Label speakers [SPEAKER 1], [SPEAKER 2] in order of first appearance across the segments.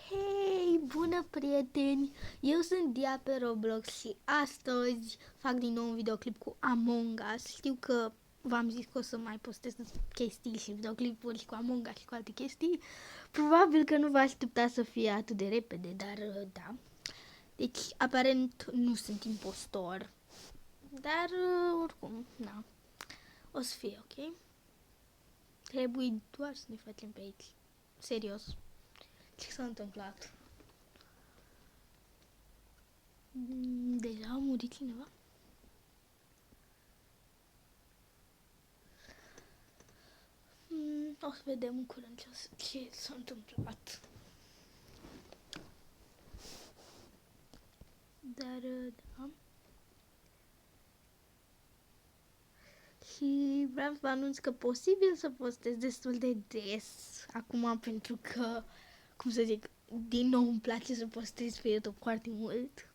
[SPEAKER 1] Hei, bună prieteni! Eu sunt Dia pe Roblox și astăzi fac din nou un videoclip cu Among Us. Știu că v-am zis că o să mai postez chestii și videoclipuri și cu Among Us și cu alte chestii. Probabil că nu vă aștepta să fie atât de repede, dar da. Deci, aparent nu sunt impostor. Dar, oricum, na. O să fie ok. Trebuie doar să ne facem pe aici. Serios. Ce s-a întâmplat? Deja a murit cineva? O să vedem în curând ce s-a întâmplat. Dar, da. Și vreau să vă anunț că posibil să postez destul de des acum, pentru că, cum să zic, din nou îmi place să postez pe YouTube foarte mult.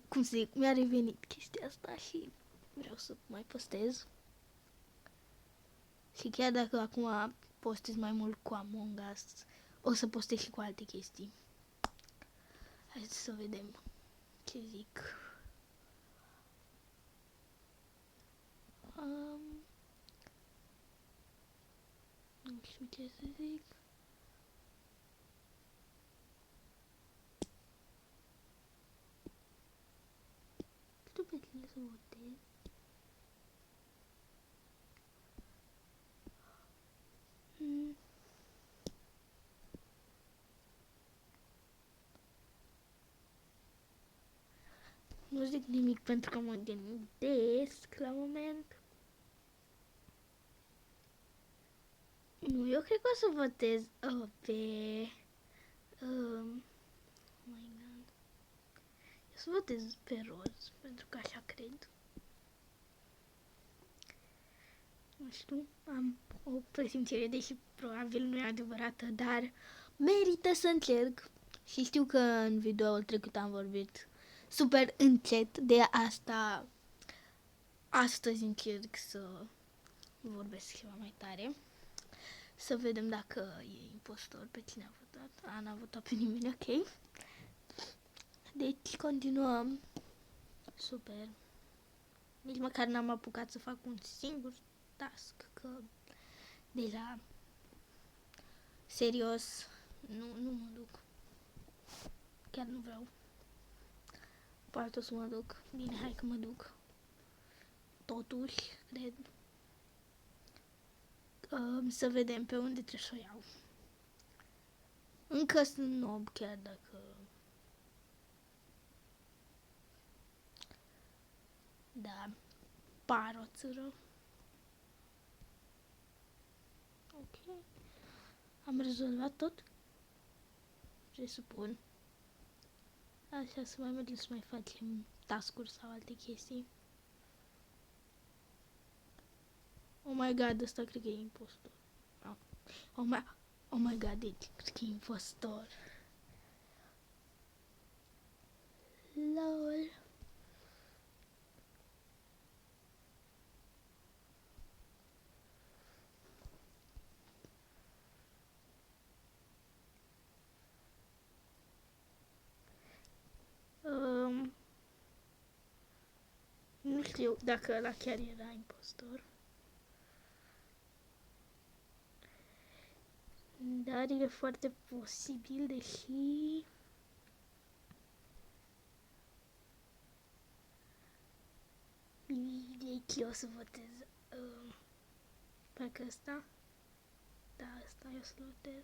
[SPEAKER 1] Cum să zic, mi-a revenit chestia asta și vreau să mai postez. Și chiar dacă acum postez mai mult cu Among Us, o să postez și cu alte chestii. Hai să vedem ce zic. Nu știu ce să zic. Știu pe cine să votez. Nu zic nimic pentru că mă gândesc la moment. Nu, eu cred că o să votez pe... oh my god. Eu să votez pe roz, pentru că așa cred. Nu știu, am o presimțire, deși probabil nu e adevărată, dar merită să încerc. Și știu că în videoul trecut am vorbit super încet, de asta astăzi încerc să vorbesc ceva mai tare. Să vedem dacă e impostor, pe cine a votat. N-a votat pe nimeni, ok. Deci continuăm. Super. Nici măcar n-am apucat să fac un singur task, că deja serios nu mă duc. Chiar nu vreau. Poate o să mă duc. Bine, hai că mă duc. Totuși, cred. Să vedem pe unde trebuie să o iau. Încă sunt nob, chiar dacă... Da, par o țără. Ok. Am rezolvat tot? Presupun. Așa, să mai mergem să mai facem task-uri sau alte chestii. Oh my god, ăsta cred că e impostor. Oh my god, deci cred că e impostor. LOL. Nu știu dacă ăla chiar era impostor. Dar e foarte posibil, deși... Deci eu o să votez parcă ăsta. Da, ăsta eu o să votez.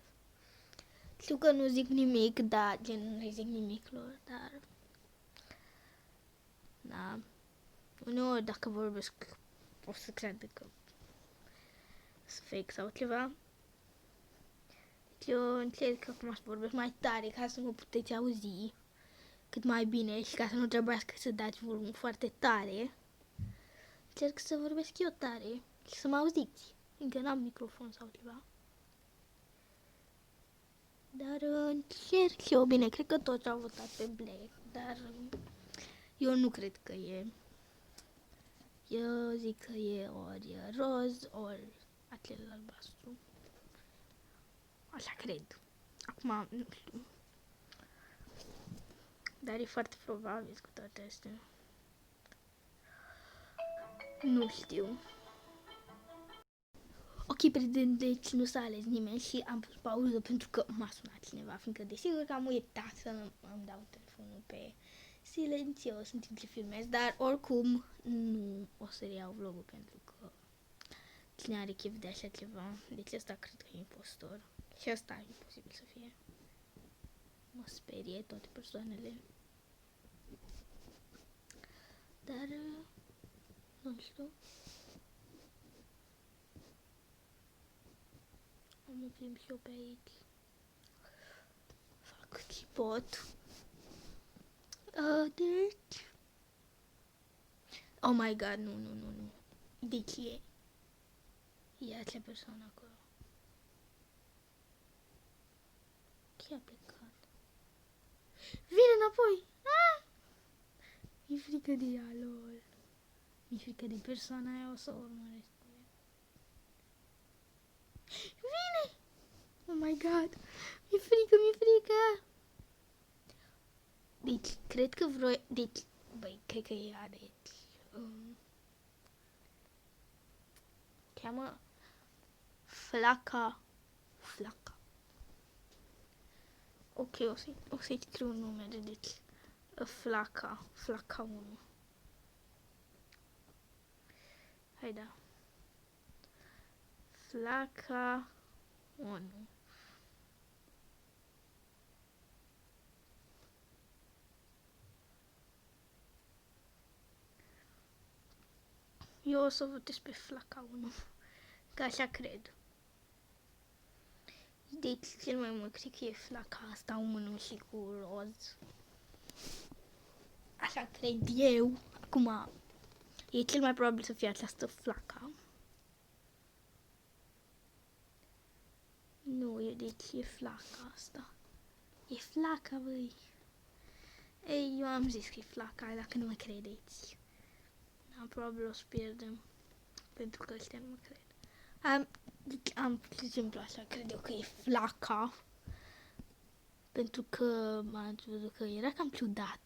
[SPEAKER 1] Știu că nu zic nimic, da, gen nu zic nimic lor, dar... Da. Uneori dacă vorbesc o să creadă că sunt fake sau ceva. Deci eu încerc acum să vorbesc mai tare ca să mă puteți auzi cât mai bine și ca să nu trebuiască să dați volum foarte tare. Încerc să vorbesc eu tare și să mă auziți. Încă n-am microfon sau ceva. Dar încerc eu, bine, cred că toți au votat pe Black, dar eu nu cred că e. Eu zic că e ori roz, ori acel albastru. Așa cred. Acum, nu știu. Dar e foarte probabil cu toate astea. Nu știu. Ok, prieteni, deci nu s-a ales nimeni și am pus pauză pentru că m-a sunat cineva, fiindcă desigur că am uitat să îmi dau telefonul pe silențios în timp ce filmez, dar oricum nu o să reiau vlogul pentru că cine are chef de așa ceva, deci ăsta cred că e impostor și ăsta e imposibil să fie. Mă sperie toate persoanele. Dar nu știu. Mă plimb și eu pe aici. Fac ce pot. Deci... Oh my god, nu. Deci e acea persoană acolo. Chiar a plecat. Vine înapoi! Ah! Mi-e frică de ea, lol. Mi-e frică de persoana aia, o să o urmăresc. Vine! Oh my god! Mi-e frică! Deci, cred că Deci, băi, cred că e ea, deci... Cheamă... Flaca. Ok, o să-i scriu un numere, deci... Flaca 1. Hai da. Flaca 1. Eu o să votez pe Flaca 1. Că așa cred. Deci, cel mai mult cred că e Flaca asta 1 și cu roz. Așa cred eu. Acum, e cel mai probabil să fie această Flaca. Nu, deci e Flaca asta. E Flaca, băi. Ei, eu am zis că e Flaca, dacă nu mă credeți. Probabil o să pierdem. Pentru că ăștia nu mă cred. Am, de exemplu, așa, cred eu că e Flaca. Pentru că m-am văzut că era cam ciudat.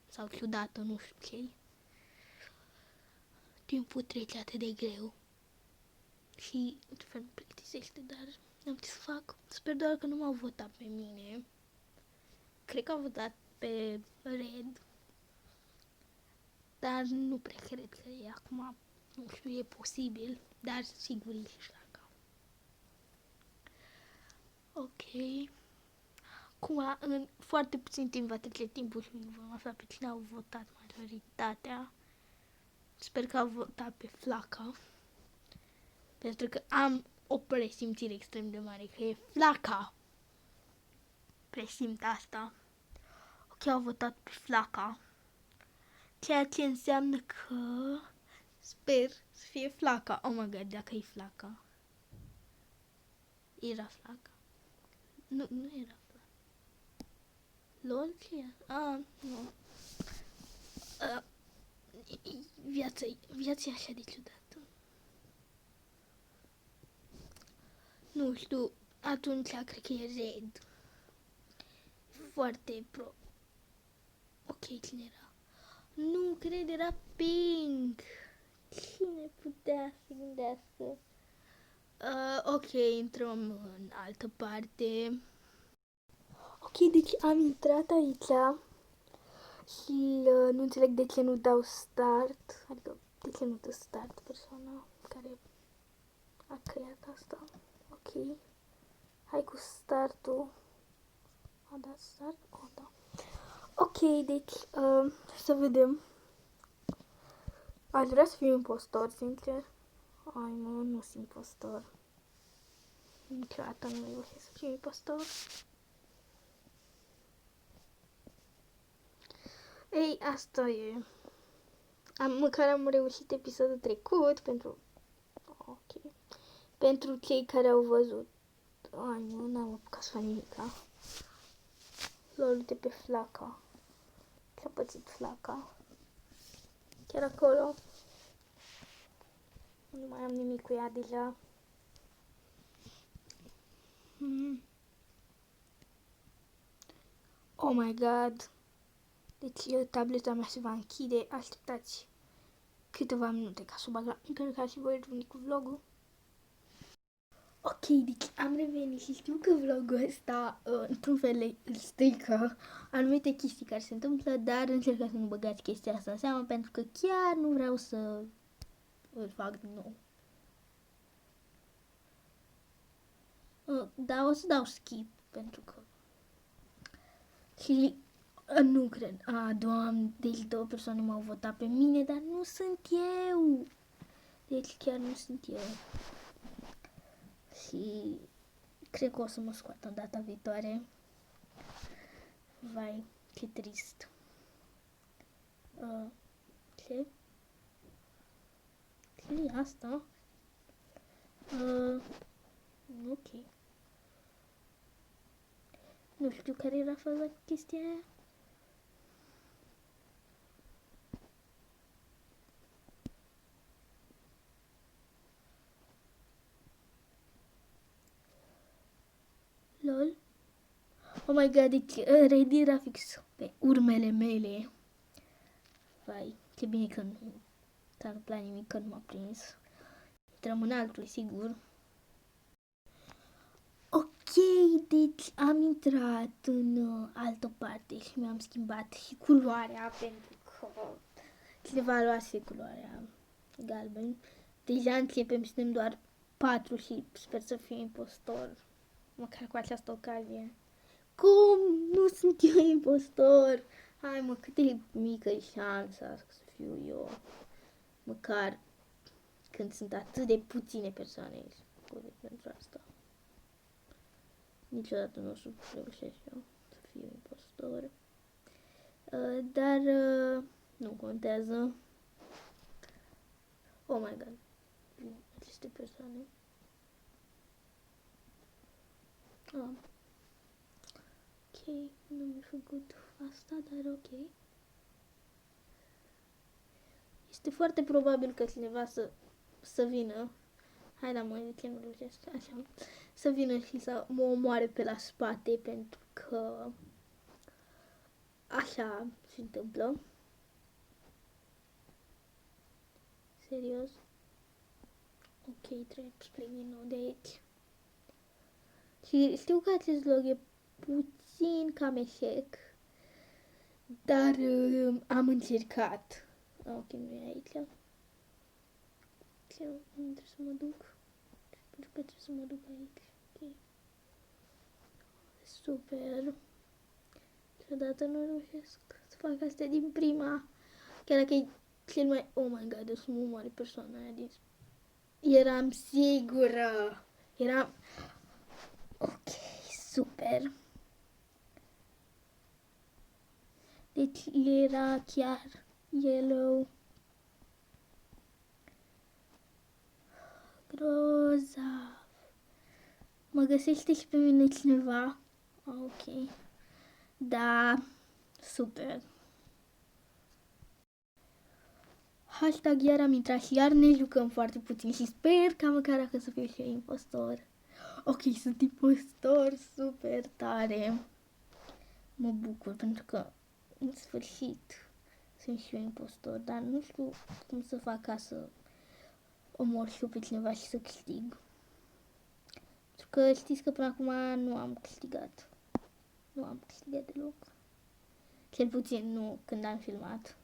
[SPEAKER 1] Sau ciudată, nu știu ce. Timpul trece atât de greu. Și, de fel, mă plictisește, dar n-am ce să fac. Sper doar că nu m-au votat pe mine. Cred că au votat pe Red. Dar nu prea cred că e acum. Nu știu, e posibil. Dar sigur e și Flaca. Ok. Acum, în foarte puțin timp va trece timpul și vom afla pe cine au votat majoritatea. Sper că au votat pe Flaca. Pentru că am o presimțire extrem de mare că e Flaca. Presimt asta. Ok, au votat pe Flaca. Ceea ce înseamnă că sper să fie Flaca. Oh my god, dacă e Flaca. Era Flaca. Nu era Flaca. LOL, ce e? Nu. Viața e așa de ciudată. Nu știu, atunci cred că e Red. Foarte pro. Ok, cine era? Nu, cred era Pink. Cine putea să gândească? Ok, intrăm în altă parte. Ok, deci am intrat aici și nu înțeleg de ce nu dau start. Adică, de ce nu dă start persoana care a creat asta. Ok. Hai cu startul. A dat start? O, da. Ok, deci, să vedem. Aș vrea să fiu impostor, sincer. Ai, mă, nu sunt impostor. Niciodată nu reușesc să fiu impostor. Ei, asta e. Măcar am reușit episodul trecut pentru... Ok. Pentru cei care au văzut. Ai, nu, n-am apucat să fac nimica. Lol, de pe Flaca. Ce-a pățit Flaca? Chiar acolo. Nu mai am nimic cu ea deja. my god. Deci tableta mea se va închide. Așteptați câteva minute ca să o bag la încărcat și voi reveni cu vlogul. Ok, deci am revenit și știu că vlogul ăsta într-un fel îl strică anumite chestii care se întâmplă, dar încercați să nu băgați chestia asta în seamă pentru că chiar nu vreau să îl fac din nou. Dar o să dau skip pentru că și nu cred. Doamne, deci 2 persoane m-au votat pe mine, dar nu sunt eu. Deci chiar nu sunt eu. Și cred că o să mă scoată în data viitoare. Vai, ce trist. Ce? Ce e asta? Ok. Nu știu care era faza cu chestia aia. Lol. Oh my god, deci Ready era fix pe urmele mele. Vai, ce bine că nu s-a întâmplat nimic, că nu m-a prins. Intrăm în altul, sigur. Ok, deci am intrat în altă parte și mi-am schimbat și culoarea pentru că cineva luase culoarea galben. Deja începem, suntem doar 4 și sper să fiu impostor, măcar cu această ocazie. Cum? Nu sunt eu impostor? Hai mă, cât e mică e șansa să fiu eu, măcar când sunt atât de puține persoane scuze pentru asta. Niciodată nu o să reușesc eu să fiu impostor. Dar nu contează. Oh my god. Aceste persoane. Ok, nu mi-a făcut asta, dar ok. Este foarte probabil că cineva să vină. Hai da, mă, de ce nu reușesc? Așa. Să vină și să mă omoare pe la spate, pentru că așa se întâmplă. Serios? Ok, trebuie să plec din nou de aici. Și știu că acest vlog e puțin cam eșec, dar am încercat. Ok, nu e aici. Ok, nu trebuie să mă duc. Pentru că trebuie să mă duc aici. Ok. Super. Niciodată nu reușesc să fac astea din prima. Chiar dacă e cel mai... Oh my god, o să mă omoare persoana aia din... Eram sigură. Eram... Ok, super. Deci era chiar yellow. Grozav. Mă găsește și pe mine cineva. Ok. Da, super. Hashtag iar am intrat și iar ne jucăm foarte puțin și sper ca măcar dacă să fiu și eu impostor. Ok, sunt impostor, super tare. Mă bucur pentru că în sfârșit sunt și eu impostor, dar nu știu cum să fac ca să omor și eu pe cineva și să câștig. Pentru că știți că până acum nu am câștigat. Nu am câștigat deloc. Cel puțin nu când am filmat.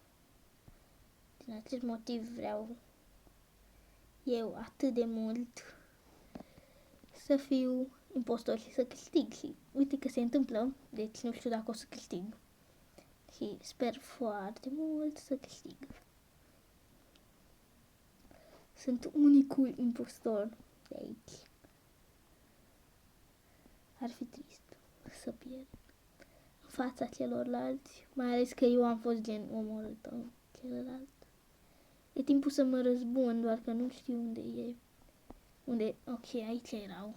[SPEAKER 1] Din acest motiv vreau eu atât de mult să fiu impostor și să câștig. Și uite că se întâmplă, deci nu știu dacă o să câștig. Și sper foarte mult să câștig. Sunt unicul impostor de aici. Ar fi trist să pierd în fața celorlalți, mai ales că eu am fost gen omorâtă celălalt. E timpul să mă răzbun, doar că nu știu unde e. Unde? Ok, aici erau.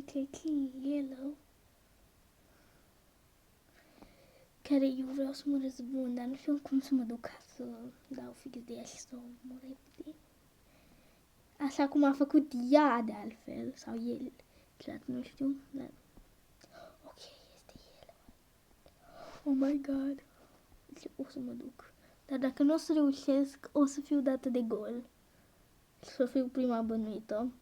[SPEAKER 1] Click, yellow. Care eu vreau să mă răzbun, dar nu știu cum să mă duc ca să dau fix de ea și să o mă repede. Așa cum a făcut ea de altfel, sau el, clar, nu știu, dar... Ok, este el. Oh my god. O să mă duc. Dar dacă nu o să reușesc, o să fiu dată de gol. Să fiu prima bănuită.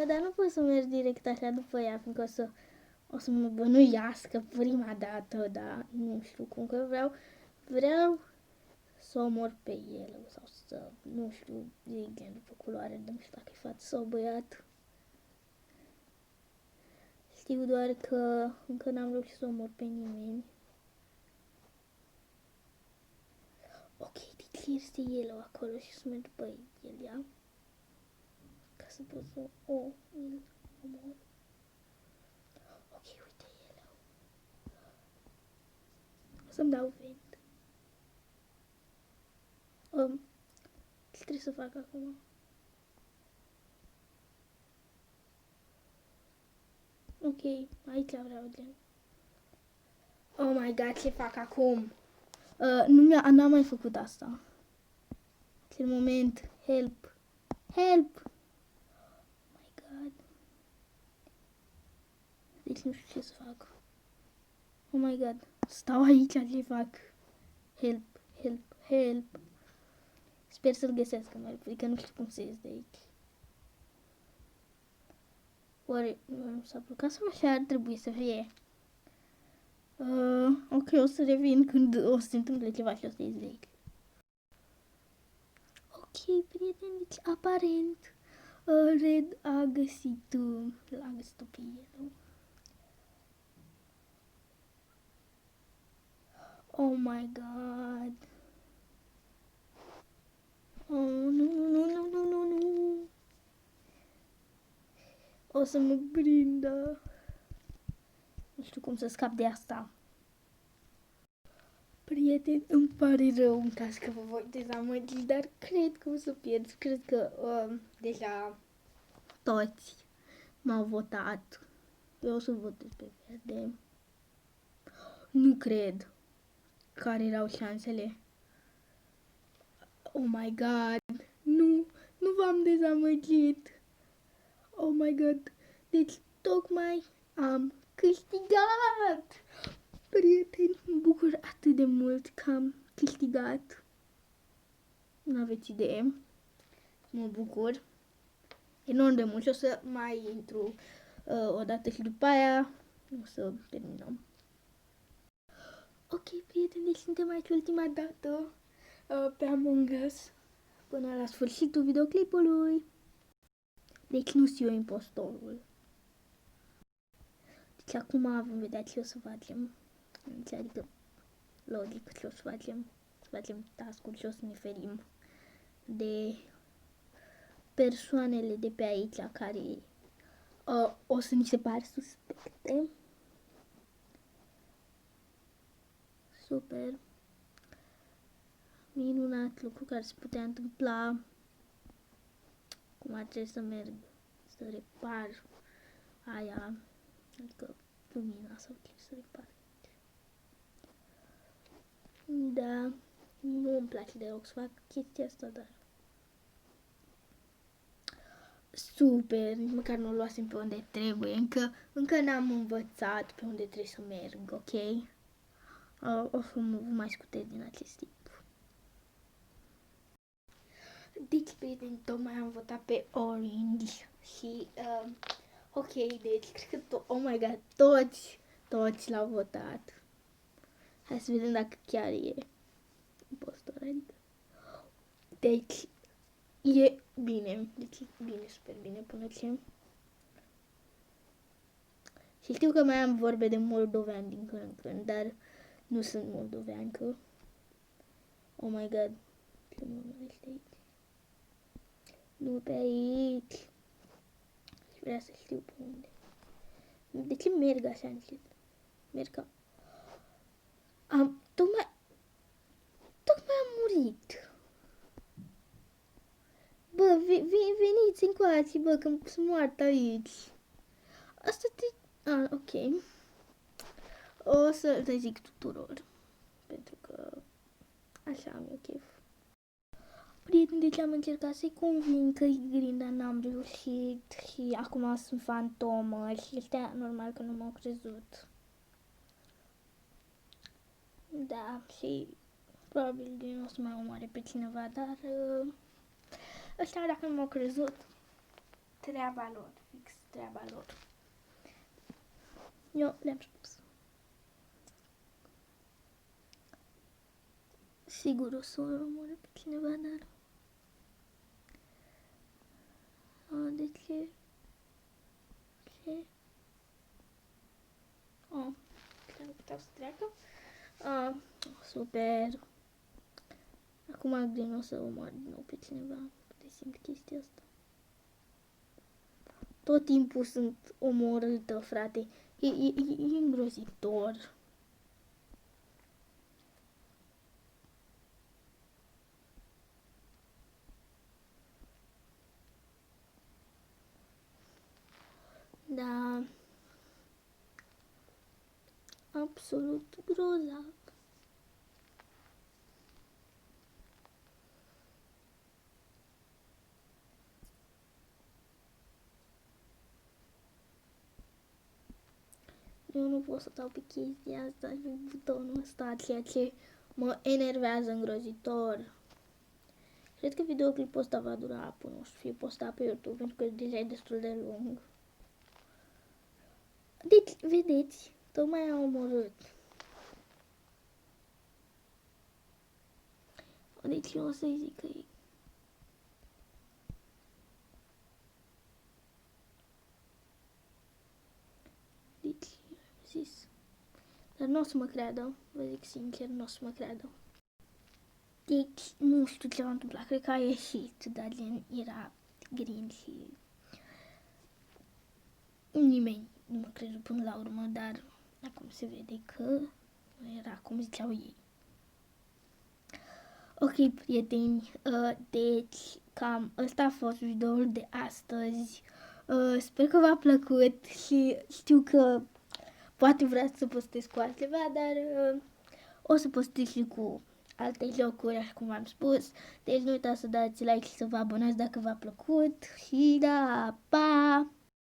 [SPEAKER 1] Dar nu pot să merg direct așa după ea, fiindcă o să mă bănuiască prima dată, dar nu știu cum, că vreau să omor pe el sau să, nu știu, direct după culoare, nu știu dacă e fată sau băiat. Știu doar că încă n-am reușit să omor pe nimeni. Ok, deci este el acolo și să merg după el, ia? Ca să pot să îl omor. Ok, uite el. O să-mi dau vent. Ce trebuie să fac acum? Ok, aici vreau gen. Oh my god, ce fac acum? N-am mai făcut asta. Acel moment, help, help! Oh my god. Deci nu știu ce să fac. Oh my god, stau aici, ce fac? Help, help, help. Sper să-l găsesc, că nu știu cum să ies de aici. Oare s-a blocat sau așa ar trebui să fie? Ok, o să revin când o să se întâmple ceva și o să ies de aici. Ok, prieteni, deci aparent Red a găsit-o pe el. Oh my god. Oh, nu. O să mă prindă. Nu știu cum să scap de asta. Prieteni, îmi pare rău în caz că vă voi dezamăgi, dar cred că o să pierd. Cred că deja toți m-au votat. Eu o să votez pe verde. Nu cred. Care erau șansele? Oh my god. Nu v-am dezamăgit. Oh my god. Deci tocmai am câștigat. Prieteni, mă bucur atât de mult că am câștigat. Nu aveți idee. Mă bucur enorm de mult și o să mai intru o dată și după aia o să terminăm. Ok, prieteni, deci suntem aici ultima dată pe Among Us până la sfârșitul videoclipului. Deci nu sunt eu impostorul. Deci acum vom vedea ce o să facem. Adică logic ce o să facem. Să facem task-uri și o să ne ferim de persoanele de pe aici care o să ni se par suspecte. Super. Minunat lucru care se putea întâmpla. Cum ar trebui să merg să repar aia, adică lumina sau ce să repar. Da, nu îmi place deloc să fac chestia asta, dar super, nici măcar nu o luasem pe unde trebuie, încă n-am învățat pe unde trebuie să merg, ok? O să mă mai scutez din acest tip. Deci, prieteni, tocmai am votat pe Orange și, ok, deci, cred că, oh my god, toți l-au votat. Hai să vedem dacă chiar e impostor, adică. Deci, e bine, deci e bine, super bine până ce. Și știu că mai am vorbe de moldovean din când în când, dar nu sunt moldoveancă. Oh my god, ce mă urmărește aici? Nu pe aici. Și vreau să știu pe unde. De ce merg așa încet? Merg ca... Tocmai am murit. Bă, puțin încoace, bă, că sunt moartă aici. Asta te... ok. O să le zic tuturor. Pentru că așa am eu chef. Prieteni, deci am încercat să-i convin că e green, dar n-am reușit. Și acum sunt fantomă și este normal că nu m-au crezut. Da, și probabil nu o să mai omoare pe cineva, dar ăștia dacă nu m-au crezut, treaba lor, fix treaba lor. Eu le-am spus. Sigur o să omoare pe cineva, dar... de ce? Ce? Puteau să treacă. Super. Acum Green o să omoare din nou pe cineva. Puteți simți chestia asta. Tot timpul sunt omorâtă, frate. E îngrozitor. Da. Absolut grozav. Eu nu pot să dau pe chestia asta, pe butonul ăsta, ceea ce mă enervează îngrozitor. Cred că videoclipul ăsta va dura până o să fie postat pe YouTube, pentru că deja e destul de lung. Deci, vedeți, tocmai am omorât. Deci eu o să-i zic că e... Deci, zis. Dar nu o să mă creadă, vă zic sincer, nu o să mă creadă. Deci, nu știu ce s-a întâmplat, cred că a ieșit, dar era green și... Nimeni nu m-a crezut până la urmă, dar acum se vede că nu era cum ziceau ei. Ok, prieteni, deci cam ăsta a fost videoul de astăzi. Sper că v-a plăcut și știu că poate vreați să postez cu altceva, dar o să postez și cu alte jocuri, așa cum v-am spus. Deci nu uitați să dați like și să vă abonați dacă v-a plăcut. Și da, pa!